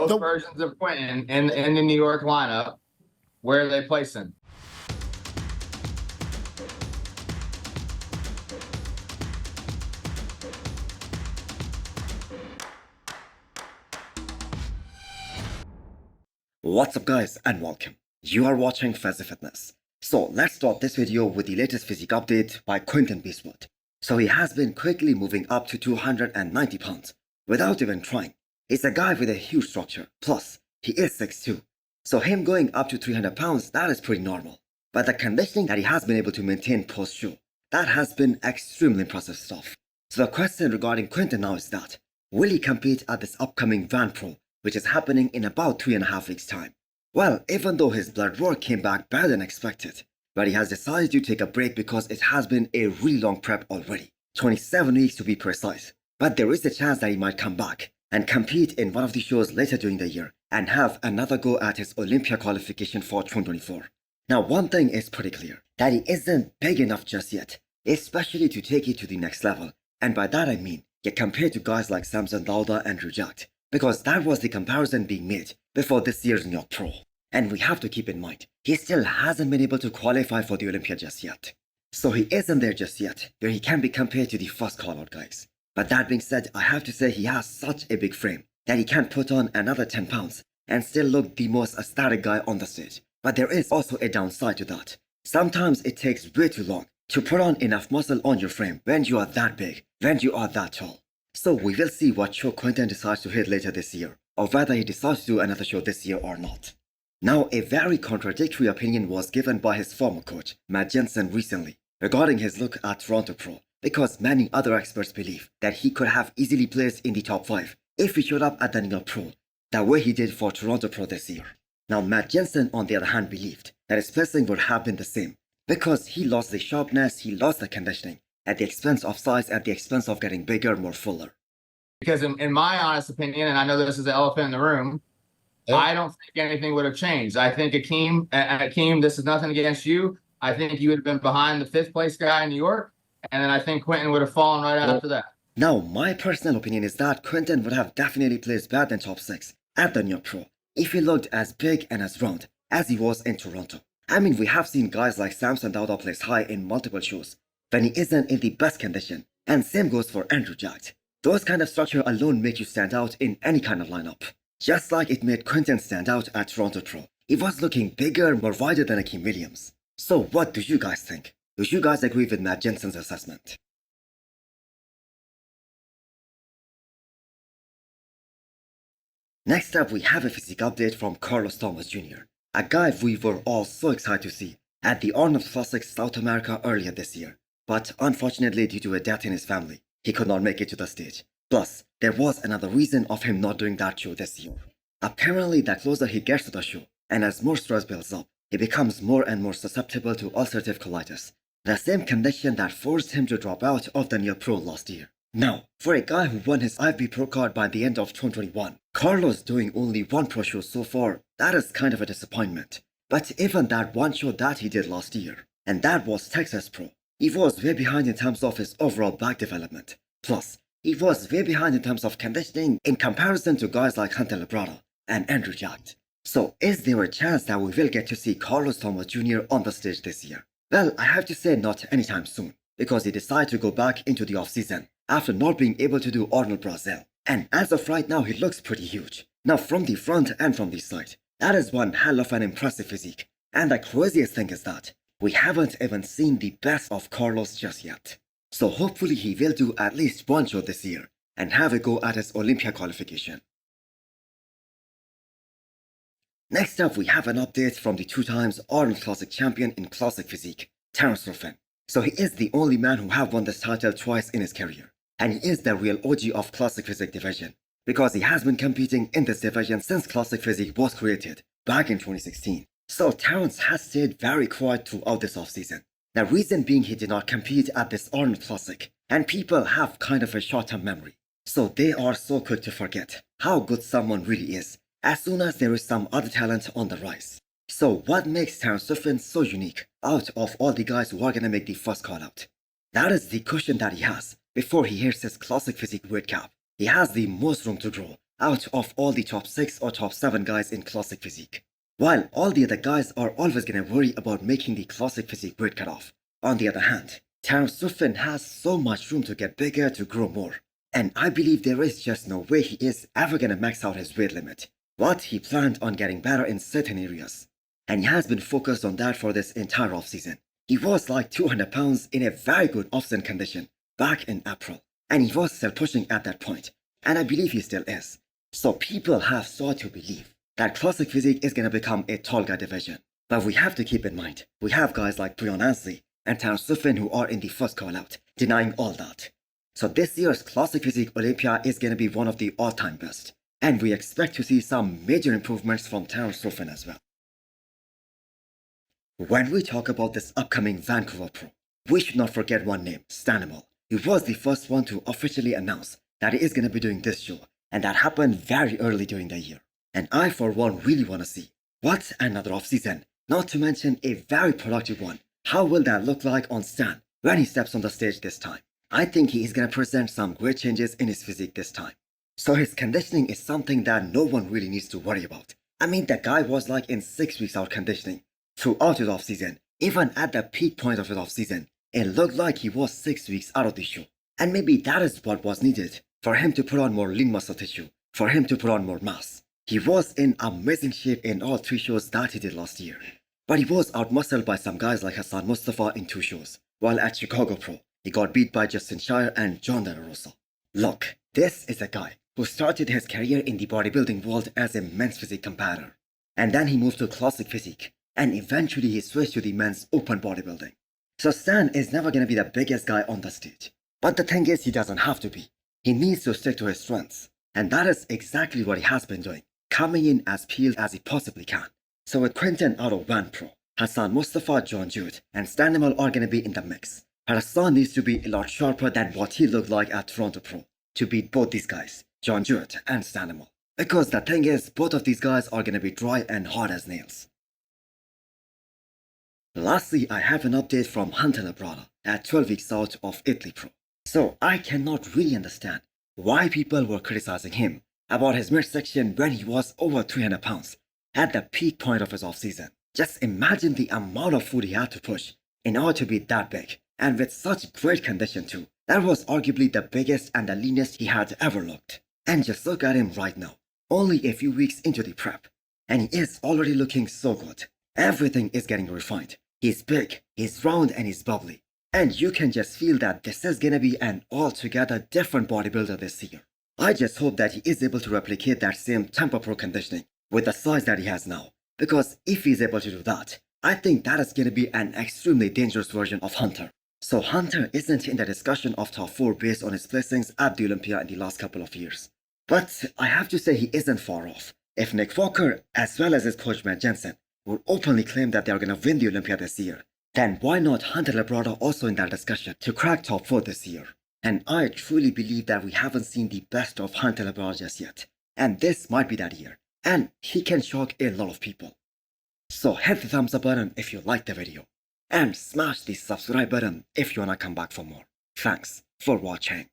both versions of Quinton in the New York lineup. Where are they placing? What's up guys and welcome. You are watching Fazi Fitness. So let's start this video with the latest physique update by Quinton Beastwood. So he has been quickly moving up to 290 pounds without even trying. He's a guy with a huge structure, plus he is 6'2". So him going up to 300 pounds, that is pretty normal. But the conditioning that he has been able to maintain post-show, that has been extremely impressive stuff. So the question regarding Quinton now is that, will he compete at this upcoming Van Pro, which is happening in about 3.5 weeks time? Well, even though his blood work came back better than expected, but he has decided to take a break because it has been a really long prep already, 27 weeks to be precise. But there is a chance that he might come back and compete in one of the shows later during the year and have another go at his Olympia qualification for 2024. Now one thing is pretty clear, that he isn't big enough just yet, especially to take it to the next level, and by that I mean get compared to guys like Samson Dauda and Rujat, because that was the comparison being made before this year's New York Pro. And we have to keep in mind, he still hasn't been able to qualify for the Olympia just yet. So he isn't there just yet, where he can be compared to the first call-out guys. But that being said, I have to say he has such a big frame that he can put on another 10 pounds and still look the most aesthetic guy on the stage. But there is also a downside to that. Sometimes it takes way too long to put on enough muscle on your frame when you are that big, when you are that tall. So we will see what show Quinton decides to hit later this year, or whether he decides to do another show this year or not. Now, a very contradictory opinion was given by his former coach, Matt Jensen, recently, regarding his look at Toronto Pro, because many other experts believe that he could have easily placed in the top 5 if he showed up at the New York Pro, the way he did for Toronto Pro this year. Now, Matt Jensen, on the other hand, believed that his placing would have been the same, because he lost the sharpness, he lost the conditioning, at the expense of size, at the expense of getting bigger, more fuller. Because in my honest opinion, and I know this is the elephant in the room, I don't think anything would have changed. I think Akeem, this is nothing against you. I think you would have been behind the 5th place guy in New York, and then I think Quinton would have fallen right after that. Now, my personal opinion is that Quinton would have definitely placed better than top 6 at the New York Pro if he looked as big and as round as he was in Toronto. I mean, we have seen guys like Samson Dauda place high in multiple shows when he isn't in the best condition, and same goes for Andrew Jacked. Those kind of structure alone make you stand out in any kind of lineup. Just like it made Quinton stand out at Toronto Pro. He was looking bigger, more wider than Akeem Williams. So what do you guys think? Do you guys agree with Matt Jensen's assessment? Next up, we have a physique update from Carlos Thomas Jr., a guy we were all so excited to see at the Arnold Classic South America earlier this year. But unfortunately, due to a death in his family, he could not make it to the stage. Plus, there was another reason of him not doing that show this year. Apparently, the closer he gets to the show, and as more stress builds up, he becomes more and more susceptible to ulcerative colitis, the same condition that forced him to drop out of the New York Pro last year. Now, for a guy who won his IFB Pro card by the end of 2021, Carlos doing only one pro show so far, that is kind of a disappointment. But even that one show that he did last year, and that was Texas Pro, he was way behind in terms of his overall back development. Plus, he was way behind in terms of conditioning in comparison to guys like Hunter Labrada and Andrew Jacked. So is there a chance that we will get to see Carlos Thomas Jr. on the stage this year? Well, I have to say not anytime soon, because he decided to go back into the off-season after not being able to do Arnold Brazil. And as of right now, he looks pretty huge. Now from the front and from the side, that is one hell of an impressive physique. And the craziest thing is that we haven't even seen the best of Carlos just yet. So hopefully he will do at least one show this year and have a go at his Olympia qualification. Next up, we have an update from the 2 times Arnold Classic champion in Classic Physique, Terrence Ruffin. So he is the only man who have won this title twice in his career. And he is the real OG of Classic Physique division, because he has been competing in this division since Classic Physique was created back in 2016. So Terrence has stayed very quiet throughout this offseason. The reason being he did not compete at this Arnold Classic, and people have kind of a short-term memory. So they are so quick to forget how good someone really is as soon as there is some other talent on the rise. So what makes Terrence Ruffin so unique out of all the guys who are gonna make the first call out? That is the cushion that he has before he hits his Classic Physique weight cap. He has the most room to grow out of all the top 6 or top 7 guys in classic physique. While all the other guys are always gonna worry about making the classic physique weight cutoff. On the other hand, Terrence Ruffin has so much room to get bigger, to grow more. And I believe there is just no way he is ever gonna max out his weight limit. But he planned on getting better in certain areas. And he has been focused on that for this entire off-season. He was like 200 pounds in a very good off-season condition back in April. And he was still pushing at that point. And I believe he still is. So people have sought to believe that classic physique is gonna become a tall guy division. But we have to keep in mind, we have guys like and Terrence Ruffin who are in the first call out, denying all that. So this year's classic physique Olympia is gonna be one of the all-time best. And we expect to see some major improvements from Terrence Ruffin as well. When we talk about this upcoming Vancouver Pro, we should not forget one name, Stanimal. He was the first one to officially announce that he is gonna be doing this show, and that happened very early during the year. And I for one really wanna see what another off-season, not to mention a very productive one. How will that look like on Stan when he steps on the stage this time? I think he is gonna present some great changes in his physique this time. So his conditioning is something that no one really needs to worry about. I mean, the guy was like in 6 weeks out conditioning throughout his off-season. Even at the peak point of his off-season, it looked like he was 6 weeks out of the show. And maybe that is what was needed for him to put on more lean muscle tissue, for him to put on more mass. He was in amazing shape in all 3 shows that he did last year. But he was outmuscled by some guys like Hassan Mustafa in 2 shows, while at Chicago Pro, he got beat by Justin Shire and John De La Rosa. Look, this is a guy who started his career in the bodybuilding world as a men's physique competitor. And then he moved to classic physique, and eventually he switched to the men's open bodybuilding. So Stan is never gonna be the biggest guy on the stage. But the thing is, he doesn't have to be. He needs to stick to his strengths. And that is exactly what he has been doing, coming in as peeled as he possibly can. So with Quinton out of Van Pro, Hassan Mustafa, John Jewett, and Stanimal are gonna be in the mix. But Hassan needs to be a lot sharper than what he looked like at Toronto Pro to beat both these guys, John Jewett and Stanimal. Because the thing is, both of these guys are gonna be dry and hard as nails. Lastly, I have an update from Hunter Labrada at 12 weeks out of Italy Pro. So I cannot really understand why people were criticizing him about his midsection when he was over 300 pounds at the peak point of his off-season. Just imagine the amount of food he had to push in order to be that big, and with such great condition too. That was arguably the biggest and the leanest he had ever looked. And just look at him right now, only a few weeks into the prep, and he is already looking so good. Everything is getting refined. He's big, he's round, and he's bubbly. And you can just feel that this is gonna be an altogether different bodybuilder this year. I just hope that he is able to replicate that same Tempo Pro conditioning with the size that he has now. Because if he's able to do that, I think that is gonna be an extremely dangerous version of Hunter. So Hunter isn't in the discussion of top 4 based on his placings at the Olympia in the last couple of years. But I have to say he isn't far off. If Nick Walker, as well as his coach Matt Jensen, would openly claim that they are gonna win the Olympia this year, then why not Hunter Labrada also in that discussion to crack top 4 this year? And I truly believe that we haven't seen the best of Hunter Labrada just yet. And this might be that year. And he can shock a lot of people. So hit the thumbs up button if you liked the video. And smash the subscribe button if you wanna come back for more. Thanks for watching.